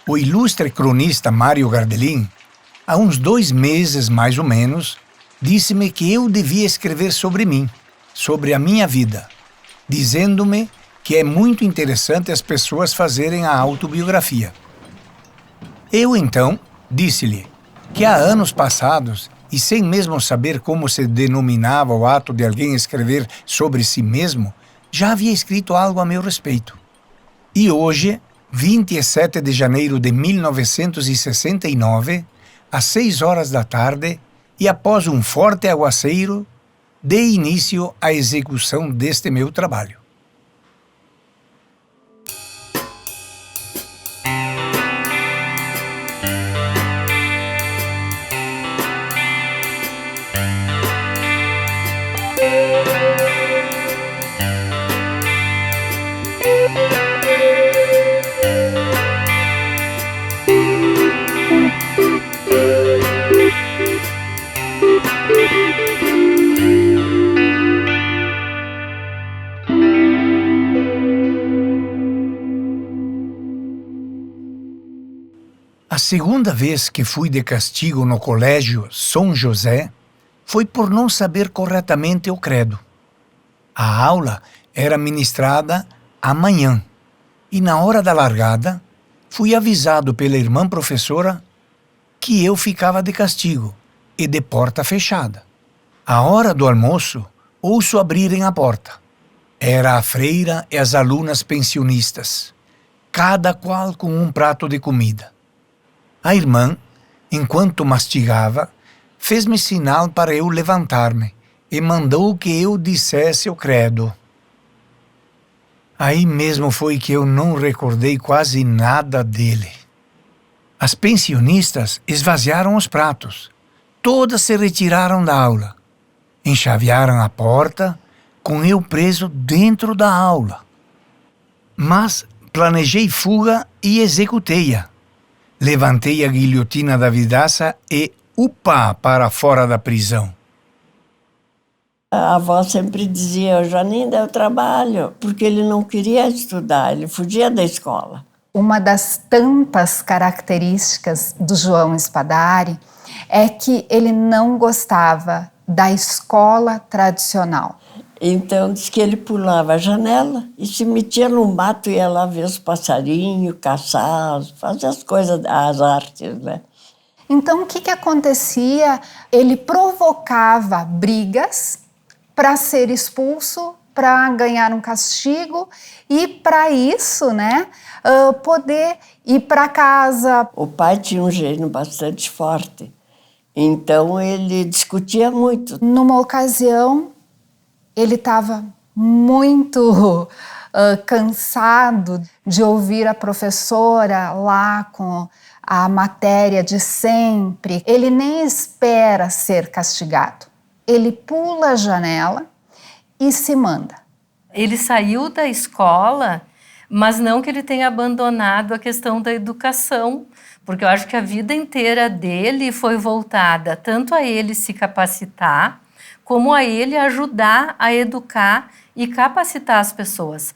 O ilustre cronista Mário Gardelin, há uns 2 meses mais ou menos, disse-me que eu devia escrever sobre mim, sobre a minha vida, dizendo-me que é muito interessante as pessoas fazerem a autobiografia. Eu, então, disse-lhe que há anos passados, e sem mesmo saber como se denominava o ato de alguém escrever sobre si mesmo, já havia escrito algo a meu respeito. E hoje, 27 de janeiro de 1969, às 6 horas da tarde, e após um forte aguaceiro, dei início à execução deste meu trabalho. A segunda vez que fui de castigo no colégio São José foi por não saber corretamente o credo. A aula era ministrada amanhã e na hora da largada fui avisado pela irmã professora que eu ficava de castigo e de porta fechada. À hora do almoço, ouço abrirem a porta. Era a freira e as alunas pensionistas, cada qual com um prato de comida. A irmã, enquanto mastigava, fez-me sinal para eu levantar-me e mandou que eu dissesse o credo. Aí mesmo foi que eu não recordei quase nada dele. As pensionistas esvaziaram os pratos. Todas se retiraram da aula. Enxavearam a porta, com eu preso dentro da aula. Mas planejei fuga e executei-a. Levantei a guilhotina da vidraça e, upa, para fora da prisão. A avó sempre dizia, o Joaninho deu trabalho, porque ele não queria estudar, ele fugia da escola. Uma das tantas características do João Spadari é que ele não gostava da escola tradicional. Então, diz que ele pulava a janela e se metia no mato e ia lá ver os passarinhos, caçar, fazer as coisas, as artes, né? Então, o que acontecia? Ele provocava brigas para ser expulso, para ganhar um castigo e, para isso, né, poder ir para casa. O pai tinha um gênio bastante forte, então ele discutia muito. Numa ocasião, ele estava muito cansado de ouvir a professora lá com a matéria de sempre. Ele nem espera ser castigado. Ele pula a janela e se manda. Ele saiu da escola, mas não que ele tenha abandonado a questão da educação, porque eu acho que a vida inteira dele foi voltada tanto a ele se capacitar, como a ele ajudar a educar e capacitar as pessoas.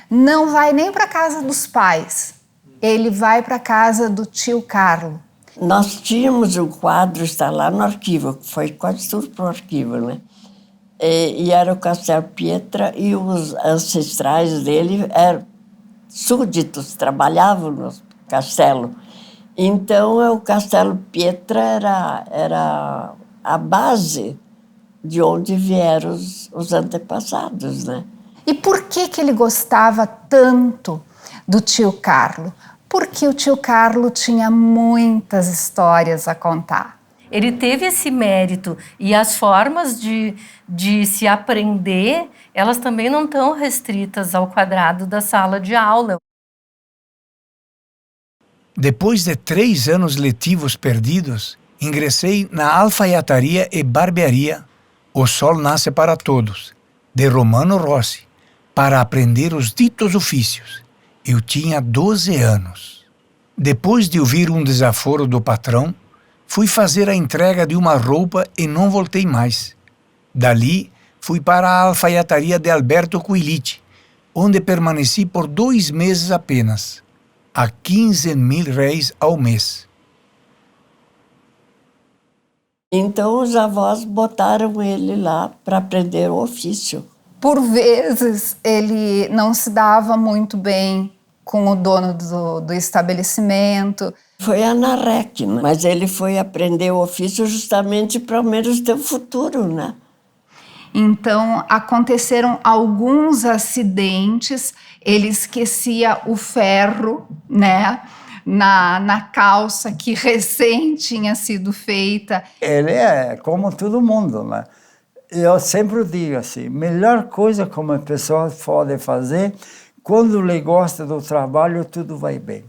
Não vai nem para a casa dos pais, ele vai para a casa do tio Carlo. Nós tínhamos um quadro, está lá no arquivo, foi quase tudo para o arquivo, né? E era o Castelo Pietra e os ancestrais dele eram súditos, trabalhavam no castelo. Então, o Castelo Pietra era a base de onde vieram os antepassados, né? E por que ele gostava tanto do tio Carlo? Porque o tio Carlo tinha muitas histórias a contar. Ele teve esse mérito e as formas de se aprender, elas também não estão restritas ao quadrado da sala de aula. Depois de 3 anos letivos perdidos, ingressei na alfaiataria e barbearia O Sol Nasce para Todos, de Romano Rossi, para aprender os ditos ofícios. Eu tinha 12 anos. Depois de ouvir um desaforo do patrão, fui fazer a entrega de uma roupa e não voltei mais. Dali, fui para a alfaiataria de Alberto Quilici, onde permaneci por 2 meses apenas. a 15.000 réis ao mês. Então os avós botaram ele lá para aprender o ofício. Por vezes, ele não se dava muito bem com o dono do estabelecimento. Foi anarreque, né? Mas ele foi aprender o ofício justamente para ao menos ter um futuro, né? Então, aconteceram alguns acidentes, ele esquecia o ferro, né, na calça que recém tinha sido feita. Ele é como todo mundo, né? Eu sempre digo assim, melhor coisa que uma pessoa pode fazer, quando ele gosta do trabalho, tudo vai bem.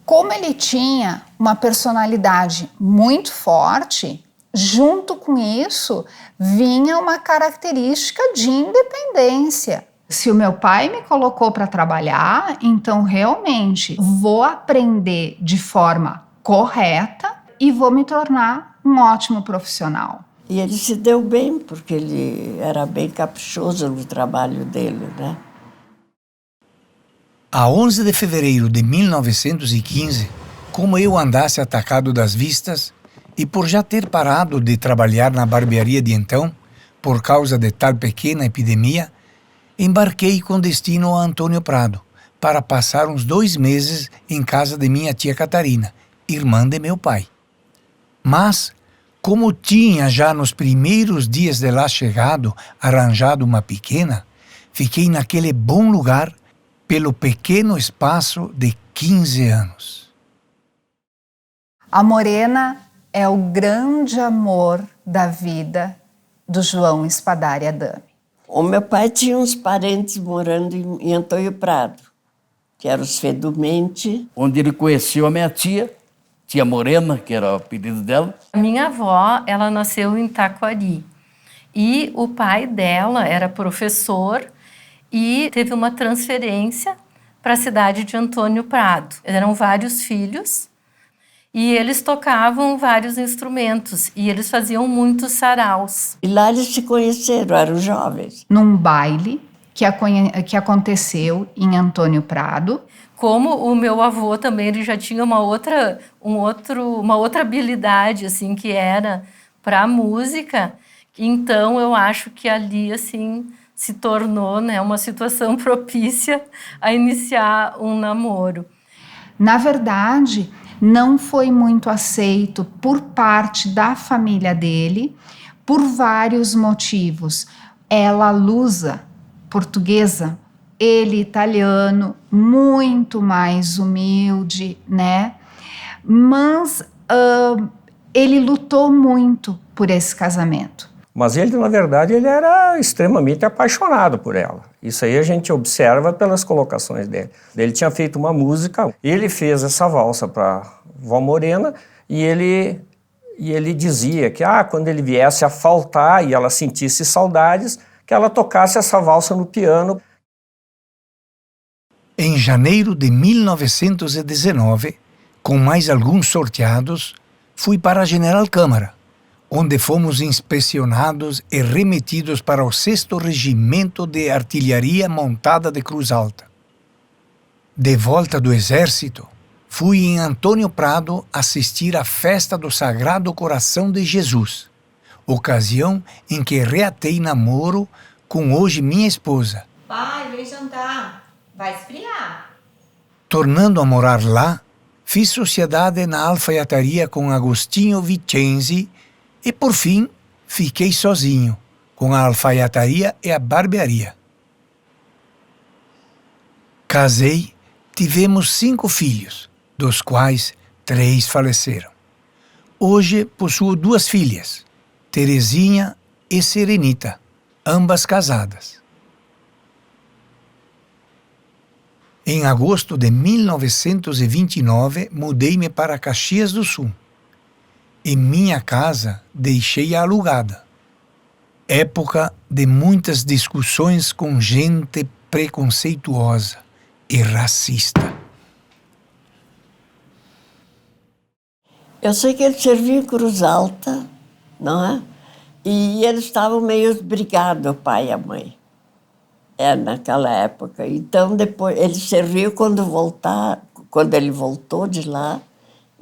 Como ele tinha uma personalidade muito forte, junto com isso vinha uma característica de independência. Se o meu pai me colocou para trabalhar, então realmente vou aprender de forma correta e vou me tornar um ótimo profissional. E ele se deu bem, porque ele era bem caprichoso no trabalho dele, né? A 11 de fevereiro de 1915, como eu andasse atacado das vistas, e por já ter parado de trabalhar na barbearia de então, por causa de tal pequena epidemia, embarquei com destino a Antônio Prado, para passar uns 2 meses em casa de minha tia Catarina, irmã de meu pai. Mas, como tinha já nos primeiros dias de lá chegado arranjado uma pequena, fiquei naquele bom lugar pelo pequeno espaço de 15 anos. A Morena é o grande amor da vida do João Spadari Adame. O meu pai tinha uns parentes morando em Antônio Prado, que eram os Fedumente. Onde ele conheceu a minha tia Morena, que era o apelido dela. A minha avó, ela nasceu em Taquari. E o pai dela era professor e teve uma transferência para a cidade de Antônio Prado. Eram vários filhos e eles tocavam vários instrumentos e eles faziam muitos saraus. E lá eles se conheceram, eram jovens. Num baile que aconteceu em Antônio Prado. Como o meu avô também, ele já tinha uma outra habilidade, assim, que era para a música. Então, eu acho que ali, assim, se tornou, né, uma situação propícia a iniciar um namoro. Na verdade, não foi muito aceito por parte da família dele, por vários motivos. Ela lusa, portuguesa, ele italiano, muito mais humilde, né? Mas ele lutou muito por esse casamento. Mas ele, na verdade, ele era extremamente apaixonado por ela. Isso aí a gente observa pelas colocações dele. Ele tinha feito uma música, ele fez essa valsa para Vó Morena e ele dizia que quando ele viesse a faltar e ela sentisse saudades, que ela tocasse essa valsa no piano. Em janeiro de 1919, com mais alguns sorteados, fui para a General Câmara, onde fomos inspecionados e remetidos para o 6º Regimento de Artilharia Montada de Cruz Alta. De volta do Exército, fui em Antônio Prado assistir à festa do Sagrado Coração de Jesus, ocasião em que reatei namoro com hoje minha esposa. Pai, vem jantar. Vai esfriar. Tornando a morar lá, fiz sociedade na alfaiataria com Agostinho Vicenzi e, por fim, fiquei sozinho, com a alfaiataria e a barbearia. Casei, tivemos 5 filhos, dos quais 3 faleceram. Hoje possuo 2 filhas, Terezinha e Serenita, ambas casadas. Em agosto de 1929, mudei-me para Caxias do Sul. E minha casa deixei-a alugada. Época de muitas discussões com gente preconceituosa e racista. Eu sei que ele servia em Cruz Alta, não é? E eles estavam meio brigados, o pai e a mãe. Naquela época. Então, depois, ele serviu quando quando ele voltou de lá,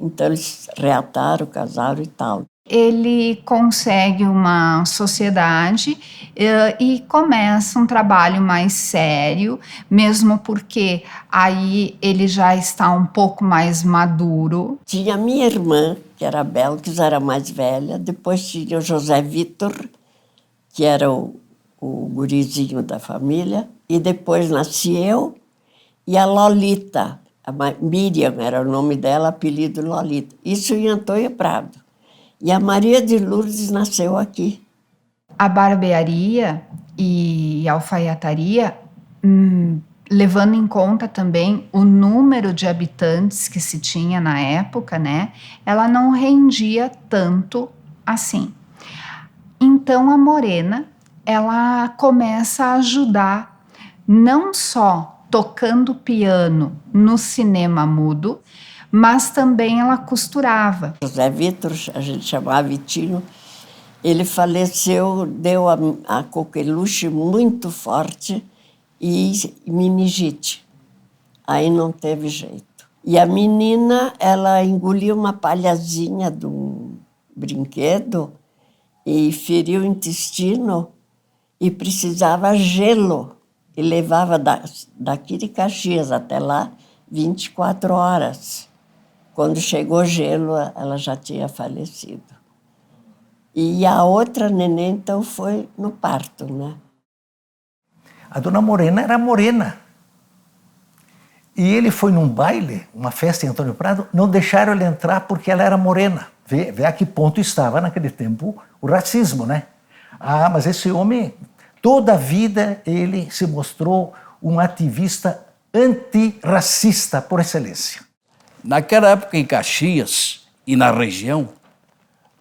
então eles reataram, casaram e tal. Ele consegue uma sociedade e começa um trabalho mais sério, mesmo porque aí ele já está um pouco mais maduro. Tinha a minha irmã, que era a Belkis, era mais velha. Depois tinha o José Vitor, que era o gurizinho da família. E depois nasci eu e a Lolita. A Miriam era o nome dela, apelido Lolita. Isso em Antônio Prado. E a Maria de Lourdes nasceu aqui. A barbearia e a alfaiataria, levando em conta também o número de habitantes que se tinha na época, né? Ela não rendia tanto assim. Então a Morena, ela começa a ajudar, não só tocando piano no cinema mudo, mas também ela costurava. José Vitor, a gente chamava Vitinho, ele faleceu, deu a coqueluche muito forte e meningite. Aí não teve jeito. E a menina, ela engoliu uma palhazinha de um brinquedo e feriu o intestino e precisava gelo. E levava daqui de Caxias até lá 24 horas. Quando chegou gelo, ela já tinha falecido. E a outra neném, então, foi no parto, né? A dona Morena era morena. E ele foi num baile, uma festa em Antônio Prado, não deixaram ele entrar porque ela era morena. Vê a que ponto estava naquele tempo o racismo, né? Ah, mas esse homem, toda a vida, ele se mostrou um ativista antirracista por excelência. Naquela época, em Caxias e na região,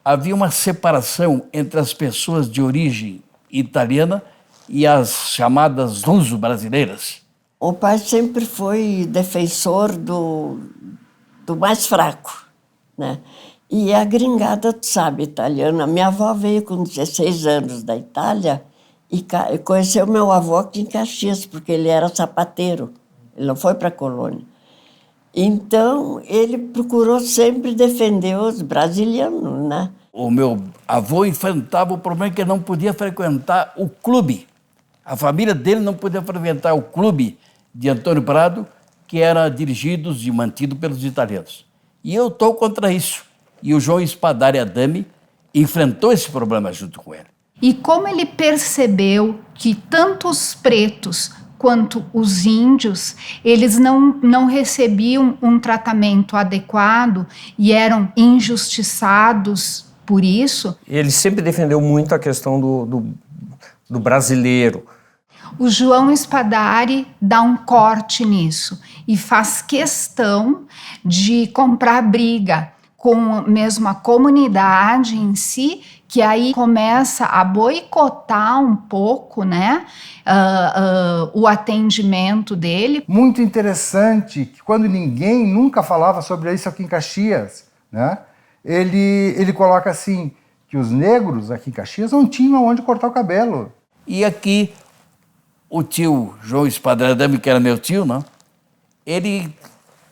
havia uma separação entre as pessoas de origem italiana e as chamadas luso-brasileiras. O pai sempre foi defensor do mais fraco, né? E a gringada, tu sabe, italiana. Minha avó veio com 16 anos da Itália e conheceu meu avô aqui em Caxias, porque ele era sapateiro. Ele não foi para a colônia. Então, ele procurou sempre defender os brasileiros, né? O meu avô enfrentava o problema que ele não podia frequentar o clube. A família dele não podia frequentar o clube de Antônio Prado, que era dirigido e mantido pelos italianos. E eu estou contra isso. E o João Spadari Adami enfrentou esse problema junto com ele. E como ele percebeu que tanto os pretos quanto os índios, eles não recebiam um tratamento adequado e eram injustiçados por isso. Ele sempre defendeu muito a questão do brasileiro. O João Spadari dá um corte nisso e faz questão de comprar briga com mesmo a comunidade em si, que aí começa a boicotar um pouco, né, o atendimento dele. Muito interessante que quando ninguém nunca falava sobre isso aqui em Caxias, né, ele coloca assim, que os negros aqui em Caxias não tinham onde cortar o cabelo. E aqui, o tio João Spadari Adami, que era meu tio, não? Ele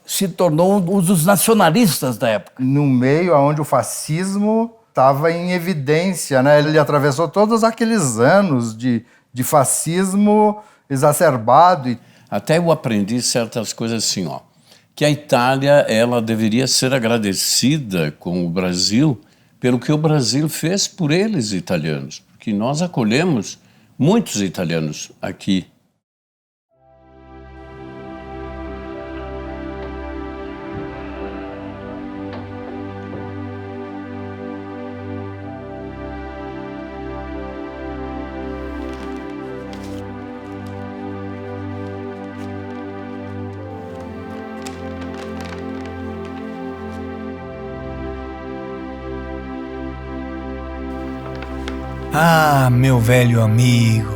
se tornou um dos nacionalistas da época. No meio onde o fascismo estava em evidência, né? Ele atravessou todos aqueles anos de fascismo exacerbado. Até eu aprendi certas coisas assim, ó, que a Itália, ela deveria ser agradecida com o Brasil pelo que o Brasil fez por eles, italianos, porque nós acolhemos muitos italianos aqui. Ah, meu velho amigo.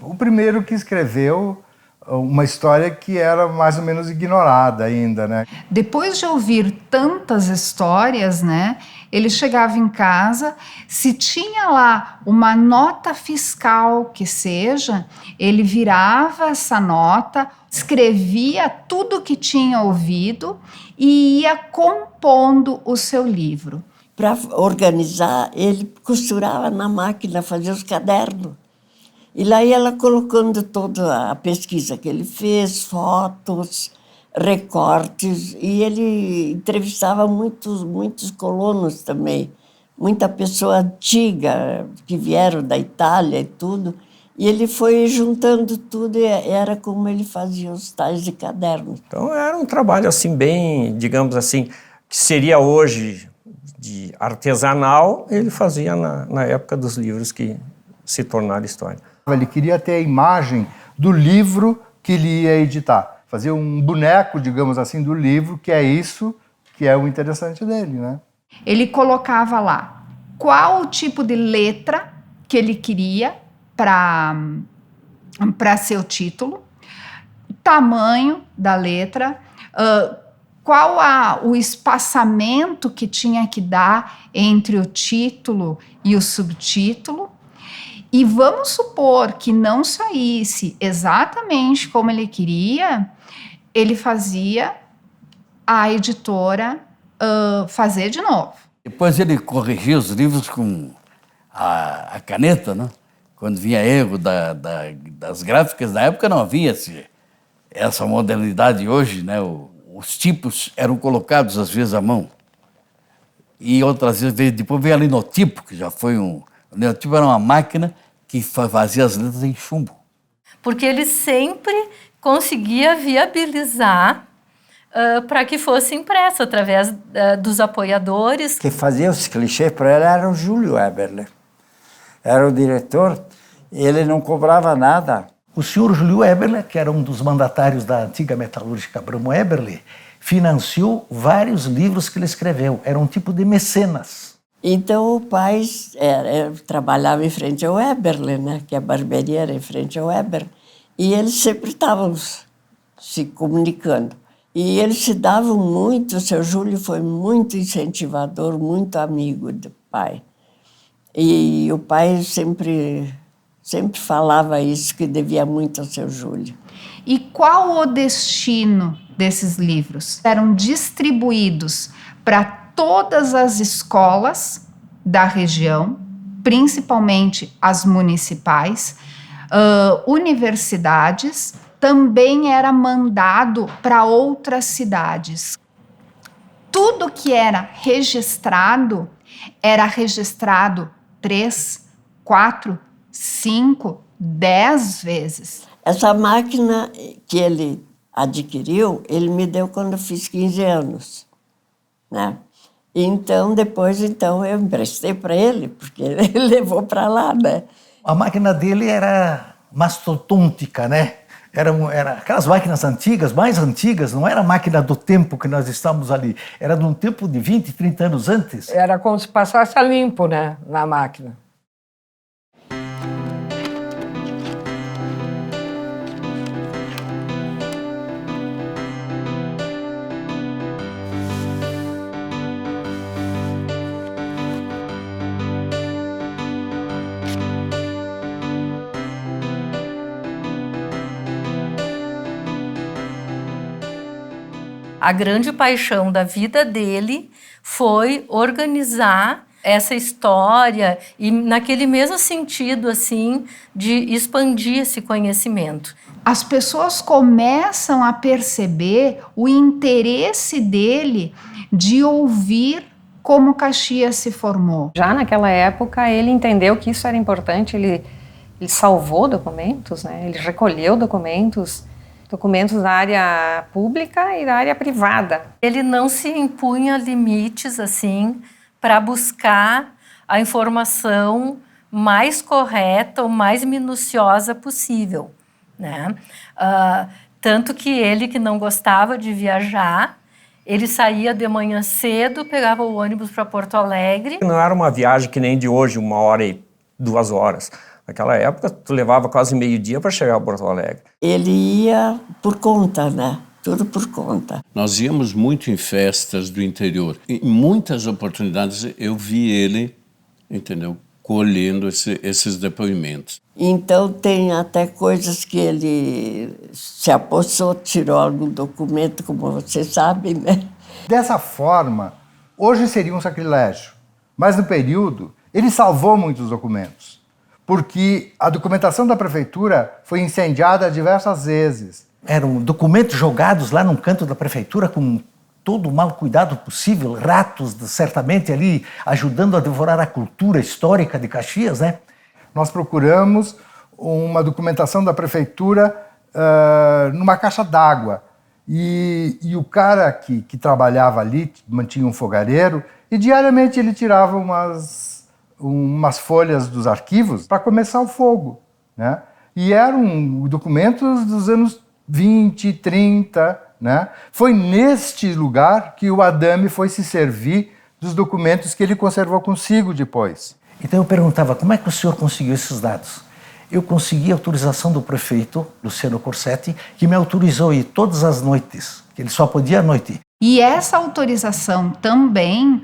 O primeiro que escreveu uma história que era mais ou menos ignorada ainda, né? Depois de ouvir tantas histórias, né, ele chegava em casa, se tinha lá uma nota fiscal que seja, ele virava essa nota, escrevia tudo o que tinha ouvido e ia compondo o seu livro. Para organizar, ele costurava na máquina, fazia os cadernos. E lá ia ela colocando toda a pesquisa que ele fez, fotos, recortes, e ele entrevistava muitos colonos também, muita pessoa antiga que vieram da Itália e tudo, e ele foi juntando tudo e era como ele fazia os tais de cadernos. Então era um trabalho assim bem, digamos assim, que seria hoje de artesanal, ele fazia na época dos livros que se tornaram história. Ele queria ter a imagem do livro que ele ia editar. Fazer um boneco, digamos assim, do livro, que é isso que é o interessante dele, né? Ele colocava lá qual o tipo de letra que ele queria para seu título, tamanho da letra, qual o espaçamento que tinha que dar entre o título e o subtítulo. E vamos supor que não saísse exatamente como ele queria, ele fazia a editora fazer de novo. Depois ele corrigia os livros com a caneta, né? Quando vinha erro das gráficas, na época não havia essa modernidade hoje, né? Os tipos eram colocados às vezes à mão. E outras vezes, depois veio a linotipo, que já foi o linotipo era uma máquina que fazia as letras em chumbo. Porque ele sempre conseguia viabilizar para que fosse impresso através dos apoiadores. Quem fazia os clichês para ela era o Júlio Eberle. Era o diretor, ele não cobrava nada. O senhor Júlio Eberle, que era um dos mandatários da antiga metalúrgica Abramo Eberle, financiou vários livros que ele escreveu. Era um tipo de mecenas. Então o pai trabalhava em frente ao Eberle, né? Que a barbearia era em frente ao Eberle. E eles sempre estavam se comunicando. E eles se davam muito, o seu Júlio foi muito incentivador, muito amigo do pai. E o pai sempre falava isso, que devia muito ao seu Júlio. E qual o destino desses livros? Eram distribuídos para todas as escolas da região, principalmente as municipais, universidades, também era mandado para outras cidades. Tudo que era registrado 3, 4, 5, 10 vezes. Essa máquina que ele adquiriu, ele me deu quando eu fiz 15 anos, né? Então, depois eu emprestei para ele, porque ele levou para lá, né? A máquina dele era mastodôntica, né? Era aquelas máquinas antigas, mais antigas, não era a máquina do tempo que nós estamos ali, era de um tempo de 20, 30 anos antes. Era como se passasse a limpo, né, na máquina. A grande paixão da vida dele foi organizar essa história e naquele mesmo sentido, assim, de expandir esse conhecimento. As pessoas começam a perceber o interesse dele de ouvir como Caxias se formou. Já naquela época, ele entendeu que isso era importante, ele salvou documentos, né? Ele recolheu documentos da área pública e da área privada. Ele não se impunha limites, assim, para buscar a informação mais correta ou mais minuciosa possível, né? Tanto que ele, que não gostava de viajar, ele saía de manhã cedo, pegava o ônibus para Porto Alegre. Não era uma viagem que nem de hoje, 1 hora e 2 horas. Naquela época, tu levava quase meio-dia para chegar a Porto Alegre. Ele ia por conta, né? Tudo por conta. Nós íamos muito em festas do interior. Em muitas oportunidades eu vi ele, entendeu, colhendo esses depoimentos. Então tem até coisas que ele se apossou, tirou algum documento, como você sabe, né? Dessa forma, hoje seria um sacrilégio, mas no período ele salvou muitos documentos, porque a documentação da prefeitura foi incendiada diversas vezes. Eram documentos jogados lá num canto da prefeitura com todo o mau cuidado possível, ratos certamente ali ajudando a devorar a cultura histórica de Caxias, né? Nós procuramos uma documentação da prefeitura numa caixa d'água. E o cara que trabalhava ali mantinha um fogareiro e diariamente ele tirava umas folhas dos arquivos para começar o fogo, né? E eram documentos dos anos 20, 30, né? Foi neste lugar que o Adame foi se servir dos documentos que ele conservou consigo depois. Então eu perguntava, como é que o senhor conseguiu esses dados? Eu consegui a autorização do prefeito, Luciano Corsetti, que me autorizou a ir todas as noites, que ele só podia à noite. E essa autorização também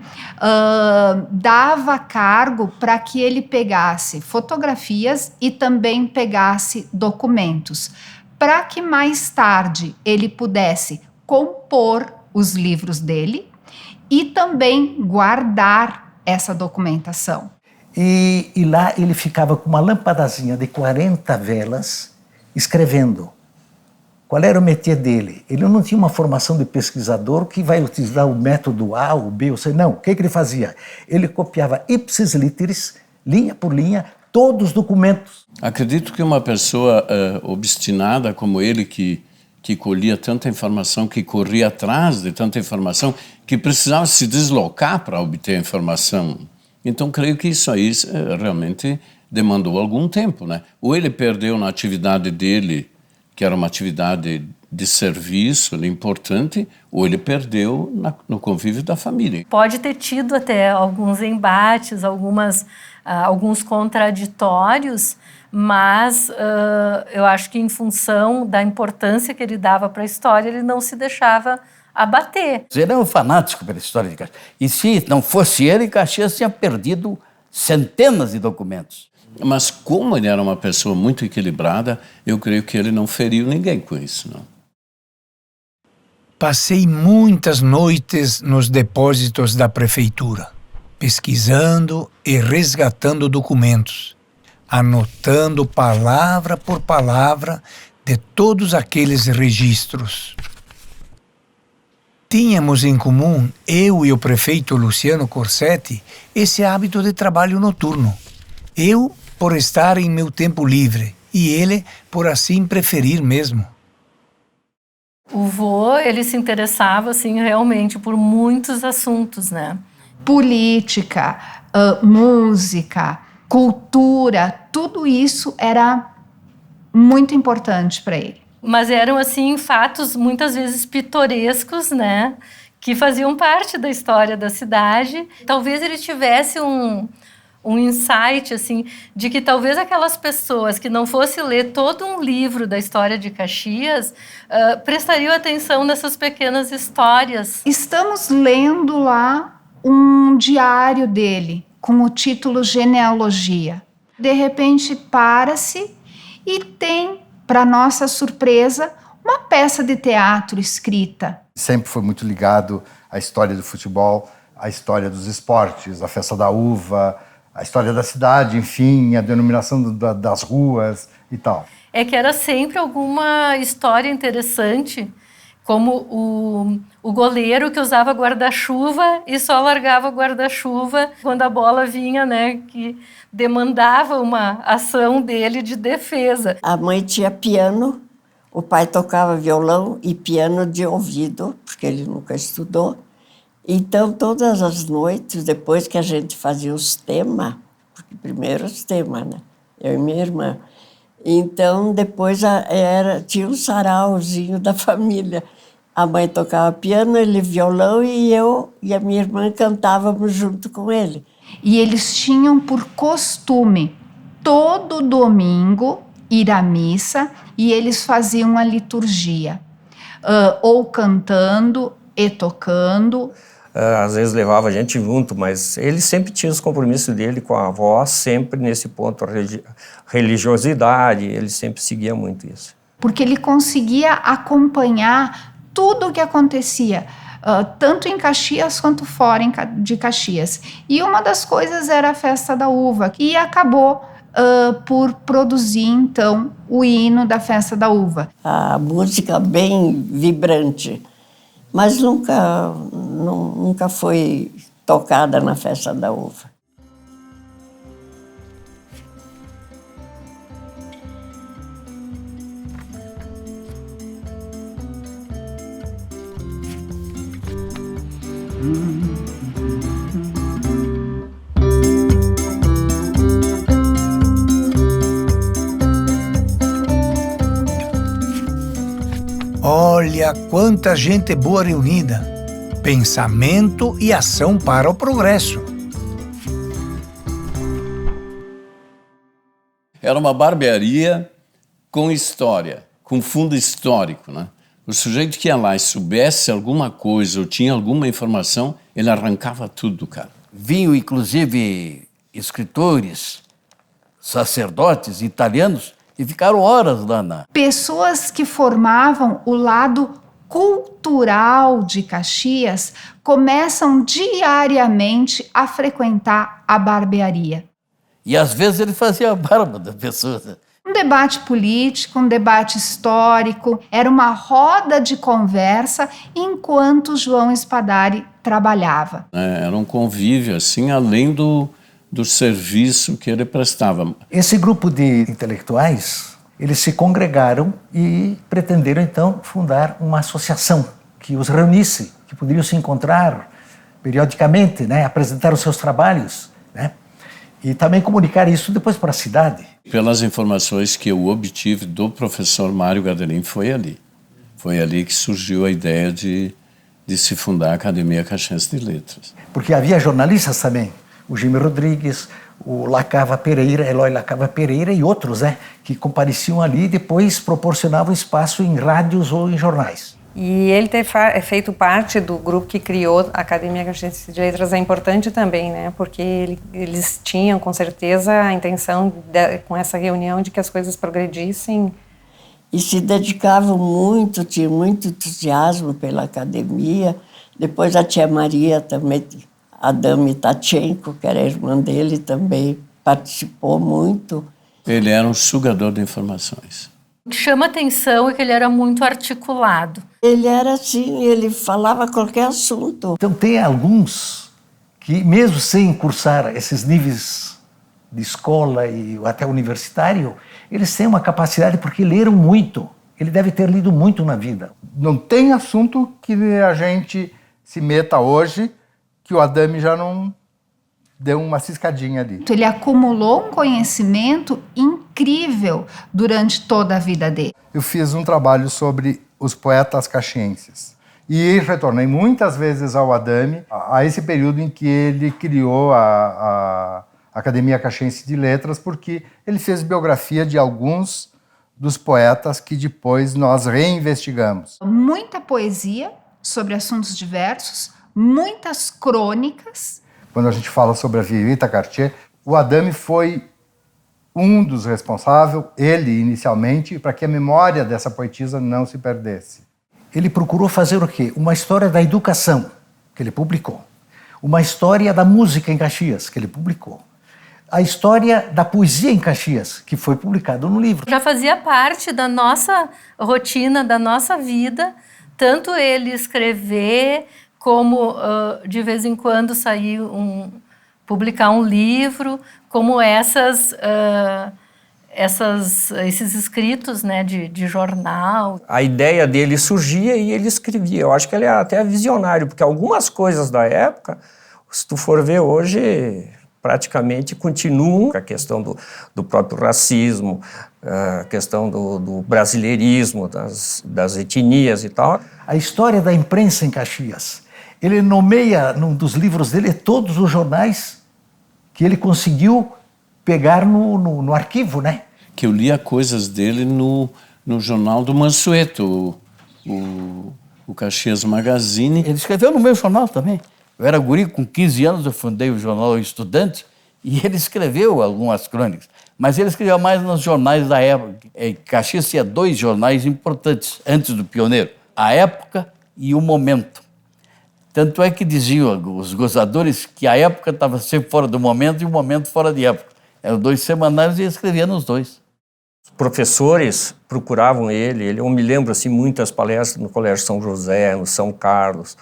dava cargo para que ele pegasse fotografias e também pegasse documentos, para que mais tarde ele pudesse compor os livros dele e também guardar essa documentação. E lá ele ficava com uma lampadazinha de 40 velas, escrevendo. Qual era o métier dele? Ele não tinha uma formação de pesquisador que vai utilizar o método A, o B, o C. Não, o que ele fazia? Ele copiava ipsis literis, linha por linha, todos os documentos. Acredito que uma pessoa obstinada como ele, que colhia tanta informação, que corria atrás de tanta informação, que precisava se deslocar para obter a informação. Então, creio que isso aí realmente demandou algum tempo, né? Ou ele perdeu na atividade dele, que era uma atividade de serviço importante, ou ele perdeu no convívio da família. Pode ter tido até alguns embates, alguns contraditórios, mas eu acho que em função da importância que ele dava para a história, ele não se deixava abater. Ele era um fanático pela história de Caxias. E se não fosse ele, Caxias tinha perdido centenas de documentos. Mas como ele era uma pessoa muito equilibrada, eu creio que ele não feriu ninguém com isso, não. Passei muitas noites nos depósitos da prefeitura, pesquisando e resgatando documentos, anotando palavra por palavra de todos aqueles registros. Tínhamos em comum, eu e o prefeito Luciano Corsetti, esse hábito de trabalho noturno. Eu, por estar em meu tempo livre, e ele, por assim preferir mesmo. O vô, ele se interessava, assim, realmente por muitos assuntos, né? Política, música, cultura, tudo isso era muito importante para ele. Mas eram, assim, fatos muitas vezes pitorescos, né? Que faziam parte da história da cidade. Talvez ele tivesse um insight, assim, de que talvez aquelas pessoas que não fossem ler todo um livro da história de Caxias prestariam atenção nessas pequenas histórias. Estamos lendo lá um diário dele, com o título Genealogia. De repente, para-se e tem, para nossa surpresa, uma peça de teatro escrita. Sempre foi muito ligado à história do futebol, à história dos esportes, à festa da uva, a história da cidade, enfim, a denominação das ruas e tal. É que era sempre alguma história interessante, como o goleiro que usava guarda-chuva e só largava o guarda-chuva quando a bola vinha, né, que demandava uma ação dele de defesa. A mãe tinha piano, o pai tocava violão e piano de ouvido, porque ele nunca estudou. Então, todas as noites, depois que a gente fazia os temas, porque primeiro os temas, né? Eu e minha irmã. Então, depois tinha um sarauzinho da família. A mãe tocava piano, ele violão e eu e a minha irmã cantávamos junto com ele. E eles tinham por costume, todo domingo ir à missa e eles faziam a liturgia, ou cantando e tocando. Às vezes levava a gente junto, mas ele sempre tinha os compromissos dele com a avó, sempre nesse ponto, religiosidade, ele sempre seguia muito isso. Porque ele conseguia acompanhar tudo o que acontecia, tanto em Caxias quanto fora de Caxias. E uma das coisas era a Festa da Uva, e acabou por produzir, então, o hino da Festa da Uva. A música bem vibrante, mas nunca foi tocada na Festa da Uva. Olha quanta gente boa reunida. Pensamento e ação para o progresso. Era uma barbearia com história, com fundo histórico, né? O sujeito que ia lá e soubesse alguma coisa ou tinha alguma informação, ele arrancava tudo, cara. Vinham, inclusive, escritores, sacerdotes italianos e ficaram horas lá na... Pessoas que formavam o lado cultural de Caxias começam diariamente a frequentar a barbearia. E às vezes ele fazia a barba da pessoa. Um debate político, um debate histórico, era uma roda de conversa enquanto João Spadari trabalhava. Era um convívio, assim, além do serviço que ele prestava. Esse grupo de intelectuais, eles se congregaram e pretenderam, então, fundar uma associação que os reunisse, que poderiam se encontrar periodicamente, né, apresentar os seus trabalhos, né, e também comunicar isso depois para a cidade. Pelas informações que eu obtive do professor Mário Gadelin, foi ali. Foi ali que surgiu a ideia de se fundar a Academia Caxiense de Letras. Porque havia jornalistas também, o Jimmy Rodrigues, o Lacava Pereira, Eloy Lacava Pereira e outros, né, que compareciam ali e depois proporcionavam espaço em rádios ou em jornais. E ele ter feito parte do grupo que criou a Academia Caxiense de Letras é importante também, né? Porque eles tinham, com certeza, a intenção, com essa reunião, de que as coisas progredissem. E se dedicavam muito, tinham muito entusiasmo pela academia. Depois a tia Maria também, a Dami Tatchenko, que era a irmã dele, também participou muito. Ele era um sugador de informações. O que chama atenção é que ele era muito articulado. Ele era assim, ele falava qualquer assunto. Então tem alguns que, mesmo sem cursar esses níveis de escola e até universitário, eles têm uma capacidade porque leram muito. Ele deve ter lido muito na vida. Não tem assunto que a gente se meta hoje que o Adame já não deu uma ciscadinha ali. Ele acumulou um conhecimento incrível durante toda a vida dele. Eu fiz um trabalho sobre os poetas caxienses e retornei muitas vezes ao Adame, a esse período em que ele criou a Academia Caxiense de Letras, porque ele fez biografia de alguns dos poetas que depois nós reinvestigamos. Muita poesia sobre assuntos diversos, muitas crônicas. Quando a gente fala sobre a Violeta Cartier, o Adame foi um dos responsáveis, ele inicialmente, para que a memória dessa poetisa não se perdesse. Ele procurou fazer o quê? Uma história da educação, que ele publicou. Uma história da música em Caxias, que ele publicou. A história da poesia em Caxias, que foi publicado no livro. Já fazia parte da nossa rotina, da nossa vida, tanto ele escrever, como de vez em quando sair publicar um livro, como esses escritos, né, de jornal. A ideia dele surgia e ele escrevia. Eu acho que ele é até visionário, porque algumas coisas da época, se tu for ver hoje, praticamente continuam. A questão do próprio racismo, a questão do brasileirismo, das etnias e tal. A história da imprensa em Caxias. Ele nomeia, num dos livros dele, todos os jornais que ele conseguiu pegar no arquivo, né? Que eu lia coisas dele no jornal do Mansueto, o Caxias Magazine. Ele escreveu no meu jornal também. Eu era guri, com 15 anos eu fundei o jornal Estudante e ele escreveu algumas crônicas. Mas ele escreveu mais nos jornais da época. Caxias tinha 2 jornais importantes antes do Pioneiro, A Época e O Momento. Tanto é que diziam os gozadores que a época estava sempre fora do momento e o momento fora de época. Eram 2 semanários e ele escrevia nos 2. Os professores procuravam ele. Eu me lembro assim, muitas palestras no Colégio São José, no São Carlos,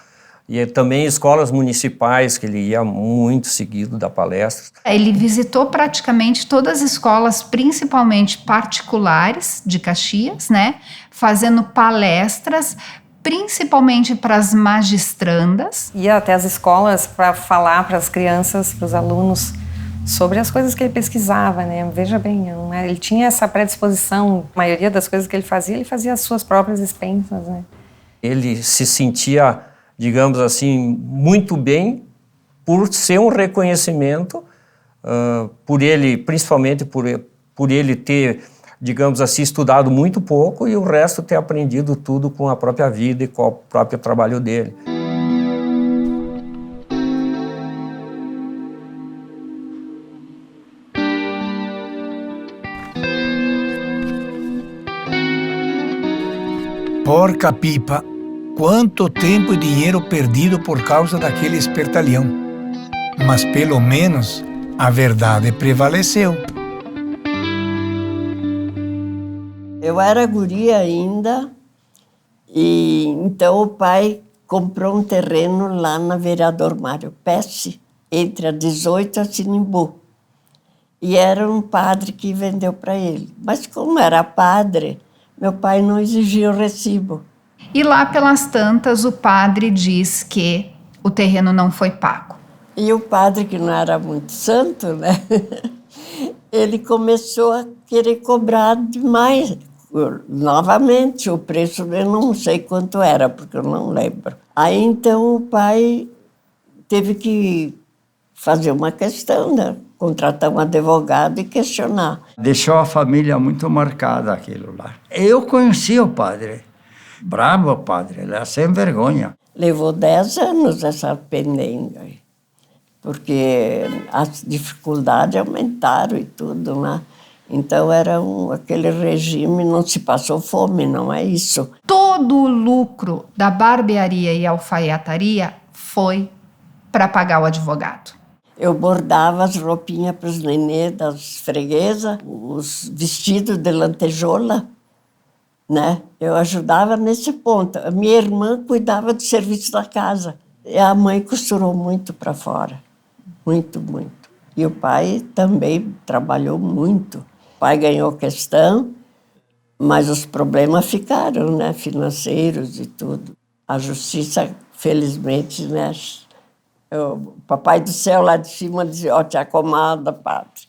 e também escolas municipais, que ele ia muito seguido da palestra. Ele visitou praticamente todas as escolas, principalmente particulares de Caxias, né? Fazendo palestras, principalmente para as magistrandas. Ia até as escolas para falar para as crianças, para os alunos, sobre as coisas que ele pesquisava, né? Veja bem, ele tinha essa predisposição. A maioria das coisas que ele fazia as suas próprias expensas, né? Ele se sentia, digamos assim, muito bem por ser um reconhecimento, por ele, principalmente por ele ter, digamos assim, estudado muito pouco e o resto ter aprendido tudo com a própria vida e com o próprio trabalho dele. Porca pipa, quanto tempo e dinheiro perdido por causa daquele espertalhão. Mas pelo menos a verdade prevaleceu. Eu era guria ainda, e então o pai comprou um terreno lá na Vereador Mário Pesce, entre a 18 e a Sinimbu. E era um padre que vendeu para ele. Mas como era padre, meu pai não exigia o recibo. E lá pelas tantas, o padre diz que o terreno não foi pago. E o padre, que não era muito santo, né? Ele começou a querer cobrar demais. Novamente, o preço eu não sei quanto era, porque eu não lembro. Aí, então, o pai teve que fazer uma questão, né? Contratar um advogado e questionar. Deixou a família muito marcada aquilo lá. Eu conheci o padre. Bravo o padre, ele era sem vergonha. Levou 10 anos essa pendenga, porque as dificuldades aumentaram e tudo, né? Então era aquele regime, não se passou fome, não é isso. Todo o lucro da barbearia e alfaiataria foi para pagar o advogado. Eu bordava as roupinhas para os nenê das freguesas, os vestidos de lantejola, né? Eu ajudava nesse ponto. A minha irmã cuidava do serviço da casa. E a mãe costurou muito para fora, muito, muito. E o pai também trabalhou muito. O pai ganhou questão, mas os problemas ficaram, né? Financeiros e tudo. A justiça, felizmente, né? O papai do céu lá de cima dizia, te acomoda, padre.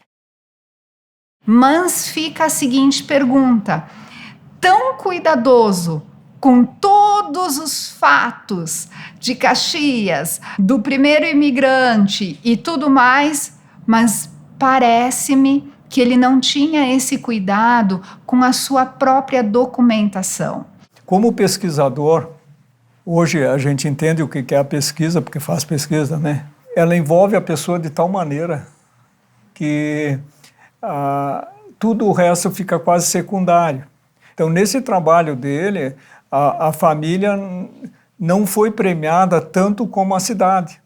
Mas fica a seguinte pergunta: tão cuidadoso com todos os fatos de Caxias, do primeiro imigrante e tudo mais, mas parece-me que ele não tinha esse cuidado com a sua própria documentação. Como pesquisador, hoje a gente entende o que é a pesquisa, porque faz pesquisa, né? Ela envolve a pessoa de tal maneira que tudo o resto fica quase secundário. Então, nesse trabalho dele, a família não foi premiada tanto como a cidade.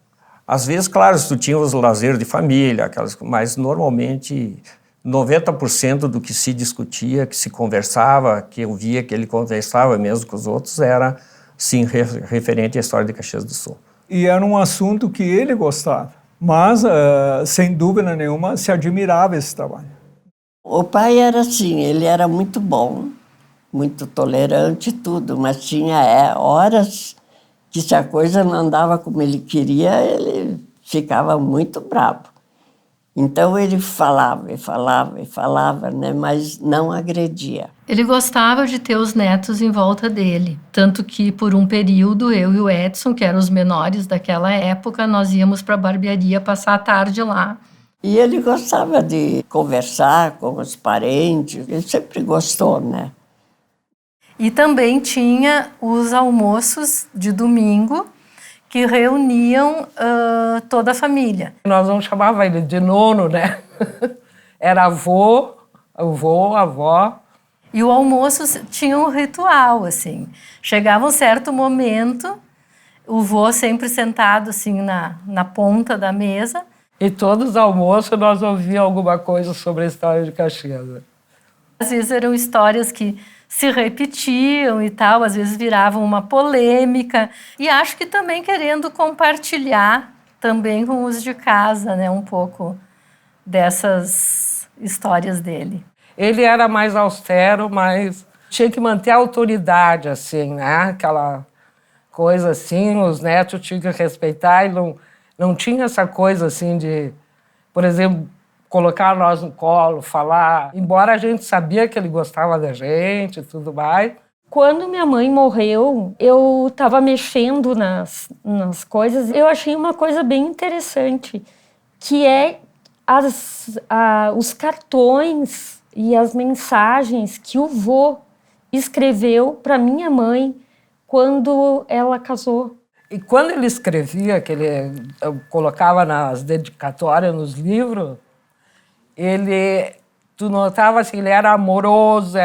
Às vezes, claro, tu tinha os lazeres de família, mas normalmente 90% do que se discutia, que se conversava, que eu via que ele conversava mesmo com os outros, era, sim, referente à história de Caxias do Sul. E era um assunto que ele gostava, mas, sem dúvida nenhuma, se admirava esse trabalho. O pai era assim, ele era muito bom, muito tolerante e tudo, mas tinha horas que se a coisa não andava como ele queria, ele ficava muito bravo. Então ele falava e falava e falava, né, mas não agredia. Ele gostava de ter os netos em volta dele, tanto que por um período eu e o Edson, que eram os menores daquela época, nós íamos para a barbearia passar a tarde lá. E ele gostava de conversar com os parentes, ele sempre gostou, né? E também tinha os almoços de domingo, que reuniam toda a família. Nós não chamava ele de nono, né? Era avô, avó. E o almoço tinha um ritual, assim. Chegava um certo momento, o vô sempre sentado, assim, na ponta da mesa. E todos os almoços nós ouvíamos alguma coisa sobre a história de Caxias. Às vezes eram histórias que se repetiam e tal, às vezes viravam uma polêmica. E acho que também querendo compartilhar também com os de casa, né, um pouco dessas histórias dele. Ele era mais austero, mas tinha que manter a autoridade, assim, né? Aquela coisa assim, os netos tinham que respeitar e não tinha essa coisa assim de, por exemplo, colocar nós no colo, falar. Embora a gente sabia que ele gostava da gente e tudo mais. Quando minha mãe morreu, eu estava mexendo nas coisas. Eu achei uma coisa bem interessante, que é os cartões e as mensagens que o vô escreveu para minha mãe quando ela casou. E quando ele escrevia, que ele colocava nas dedicatórias, nos livros, tu notava assim, ele era amoroso,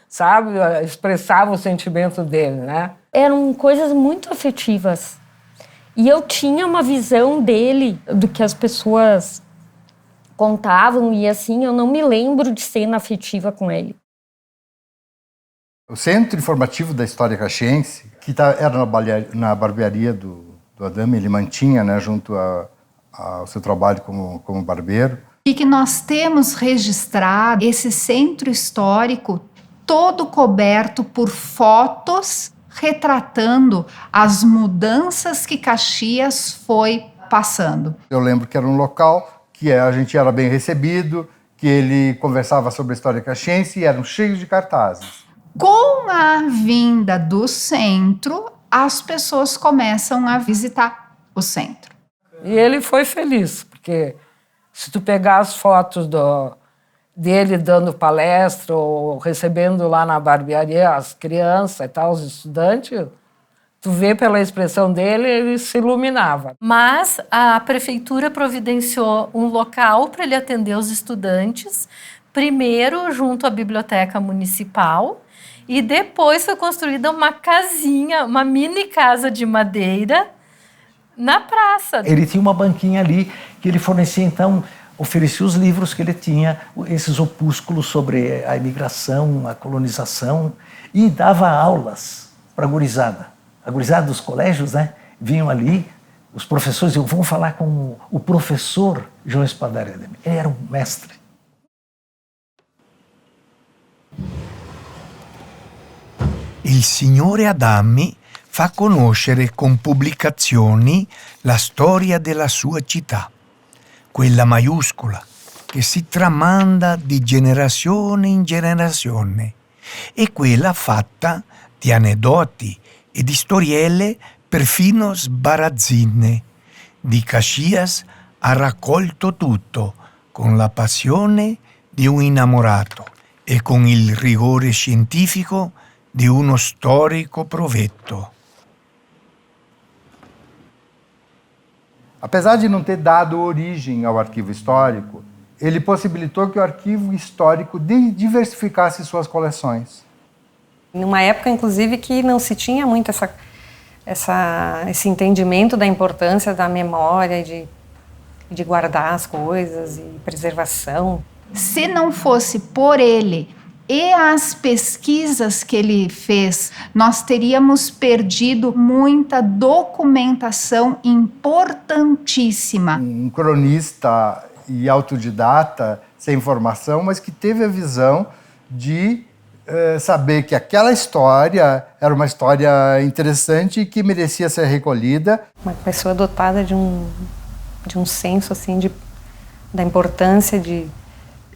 sabe, expressava o sentimento dele, né? Eram coisas muito afetivas. E eu tinha uma visão dele, do que as pessoas contavam, e assim, eu não me lembro de cena afetiva com ele. O Centro Informativo da História Caxiense, que era na barbearia do Adame, ele mantinha, né, junto ao seu trabalho como barbeiro. E que nós temos registrado esse centro histórico todo coberto por fotos retratando as mudanças que Caxias foi passando. Eu lembro que era um local que a gente era bem recebido, que ele conversava sobre a história caxiense e eram cheios de cartazes. Com a vinda do centro, as pessoas começam a visitar o centro. E ele foi feliz, porque se tu pegar as fotos dele dando palestra ou recebendo lá na barbearia as crianças e tal, os estudantes, tu vê pela expressão dele, ele se iluminava. Mas a prefeitura providenciou um local para ele atender os estudantes, primeiro junto à biblioteca municipal, e depois foi construída uma casinha, uma mini casa de madeira na praça. Ele tinha uma banquinha ali que ele fornecia, então, oferecia os livros que ele tinha, esses opúsculos sobre a imigração, a colonização, e dava aulas para a gurizada. A gurizada dos colégios, né, vinham ali, os professores diziam, vamos falar com o professor João Espadaro. Ele era um mestre. Il signore Adame fa conoscere con pubblicazioni la storia della sua città, quella maiuscola che si tramanda di generazione in generazione e quella fatta di aneddoti e di storielle perfino sbarazzine. Di Caxias ha raccolto tutto con la passione di un innamorato e con il rigore scientifico di uno storico provetto. Apesar de não ter dado origem ao arquivo histórico, ele possibilitou que o arquivo histórico diversificasse suas coleções. Numa época, inclusive, que não se tinha muito esse entendimento da importância da memória, de guardar as coisas e preservação. Se não fosse por ele e as pesquisas que ele fez, nós teríamos perdido muita documentação importantíssima. Um cronista e autodidata, sem formação, mas que teve a visão de saber que aquela história era uma história interessante e que merecia ser recolhida. Uma pessoa dotada de um senso assim, da importância de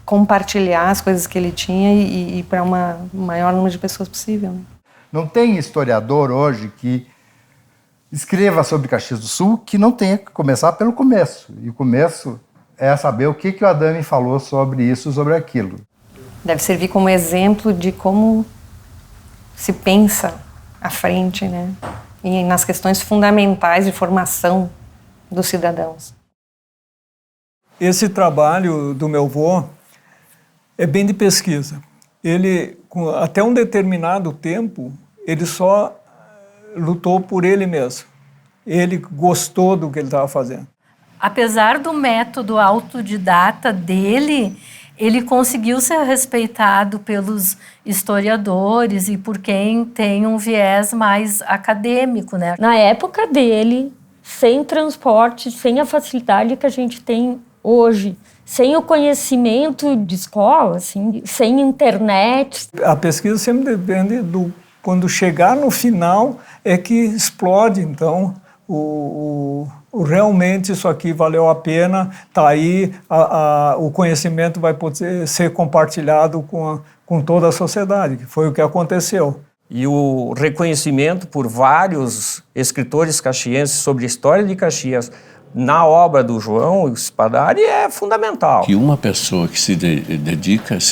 compartilhar as coisas que ele tinha e para o maior número de pessoas possível. Né? Não tem historiador hoje que escreva sobre Caxias do Sul que não tenha que começar pelo começo. E o começo é saber o que o Adame falou sobre isso, sobre aquilo. Deve servir como exemplo de como se pensa à frente, né? E nas questões fundamentais de formação dos cidadãos. Esse trabalho do meu avô é bem de pesquisa. Ele, até um determinado tempo, ele só lutou por ele mesmo. Ele gostou do que ele estava fazendo. Apesar do método autodidata dele, ele conseguiu ser respeitado pelos historiadores e por quem tem um viés mais acadêmico, né? Na época dele, sem transporte, sem a facilidade que a gente tem hoje, sem o conhecimento de escola, assim, sem internet. A pesquisa sempre depende do... Quando chegar no final é que explode, então, realmente isso aqui valeu a pena, está aí, o conhecimento vai poder ser compartilhado com toda a sociedade, que foi o que aconteceu. E o reconhecimento por vários escritores caxienses sobre a história de Caxias na obra do João Spadari é fundamental. Que uma pessoa que se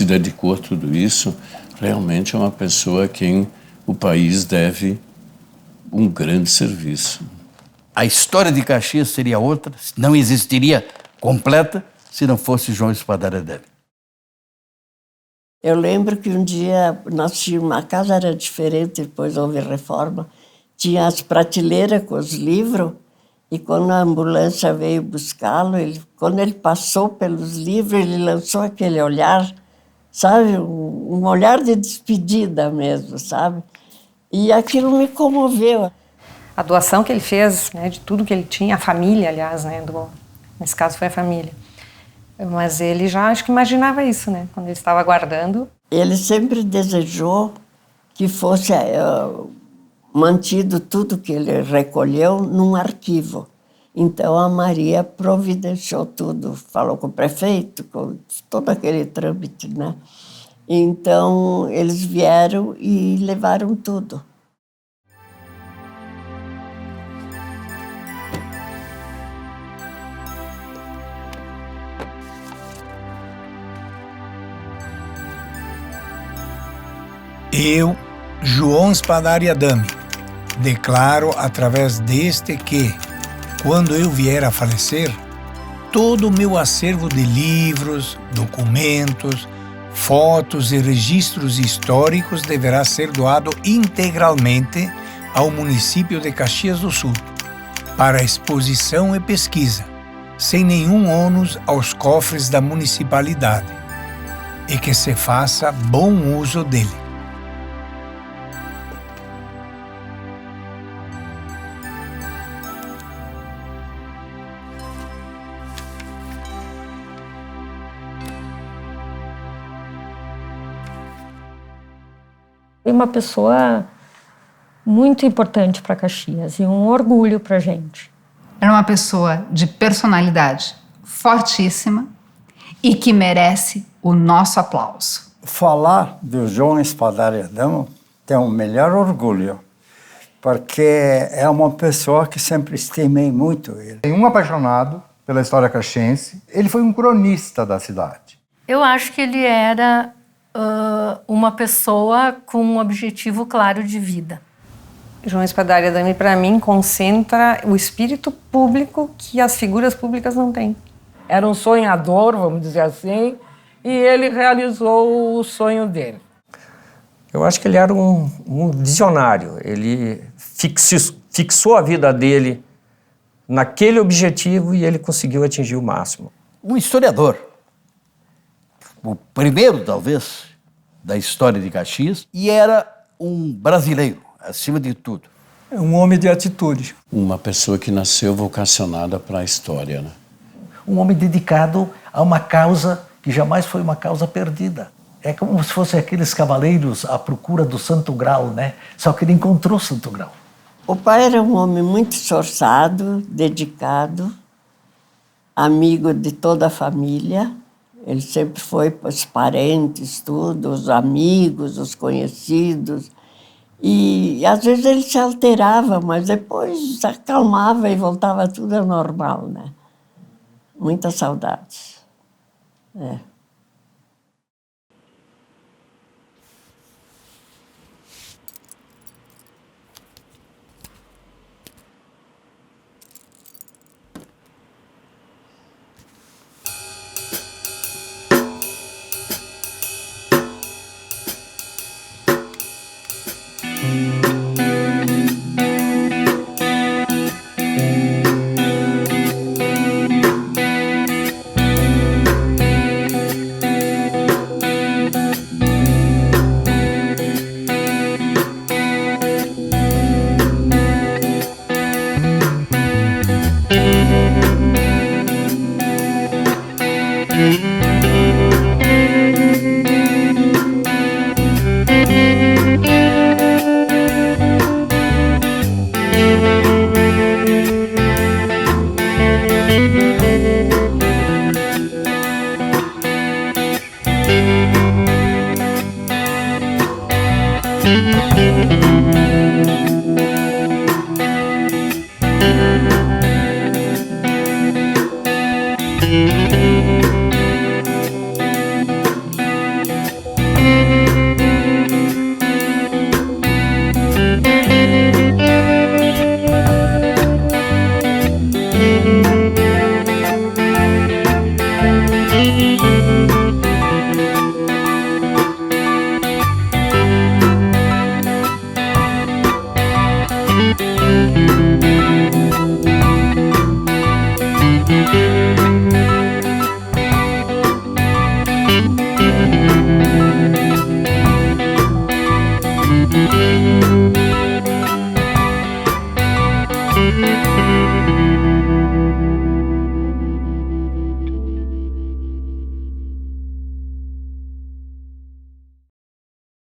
dedicou a tudo isso, realmente é uma pessoa a quem o país deve um grande serviço. A história de Caxias seria outra, não existiria completa se não fosse João Spadari Adame. Eu lembro que um dia nós tínhamos, a casa era diferente, depois houve reforma, tinha as prateleiras com os livros, e quando a ambulância veio buscá-lo, quando ele passou pelos livros, ele lançou aquele olhar, sabe, um olhar de despedida mesmo, sabe? E aquilo me comoveu. A doação que ele fez, né, de tudo que ele tinha, a família, aliás, né, nesse caso foi a família. Mas ele já acho que imaginava isso, né, quando ele estava guardando. Ele sempre desejou que fosse mantido tudo que ele recolheu num arquivo. Então a Maria providenciou tudo, falou com o prefeito, com todo aquele trâmite, né? Então eles vieram e levaram tudo. Eu, João Spadari Adame, declaro através deste que, quando eu vier a falecer, todo o meu acervo de livros, documentos, fotos e registros históricos deverá ser doado integralmente ao município de Caxias do Sul, para exposição e pesquisa, sem nenhum ônus aos cofres da municipalidade, e que se faça bom uso dele. Uma pessoa muito importante para Caxias e um orgulho para a gente. Era uma pessoa de personalidade fortíssima e que merece o nosso aplauso. Falar do João Spadari Adame tem o melhor orgulho, porque é uma pessoa que sempre estimei muito ele. Um apaixonado pela história caxiense, ele foi um cronista da cidade. Eu acho que ele era uma pessoa com um objetivo claro de vida. João Spadari Adame, para mim, concentra o espírito público que as figuras públicas não têm. Era um sonhador, vamos dizer assim, e ele realizou o sonho dele. Eu acho que ele era um visionário. Ele fixou a vida dele naquele objetivo e ele conseguiu atingir o máximo. Um historiador. O primeiro, talvez, da história de Caxias, e era um brasileiro, acima de tudo. É um homem de atitude. Uma pessoa que nasceu vocacionada para a história, né? Um homem dedicado a uma causa que jamais foi uma causa perdida. É como se fossem aqueles cavaleiros à procura do Santo Grau, né? Só que ele encontrou o Santo Grau. O pai era um homem muito esforçado, dedicado, amigo de toda a família. Ele sempre foi para os parentes, tudo, os amigos, os conhecidos. E às vezes ele se alterava, mas depois se acalmava e voltava tudo ao normal, né? muitas saudades. É.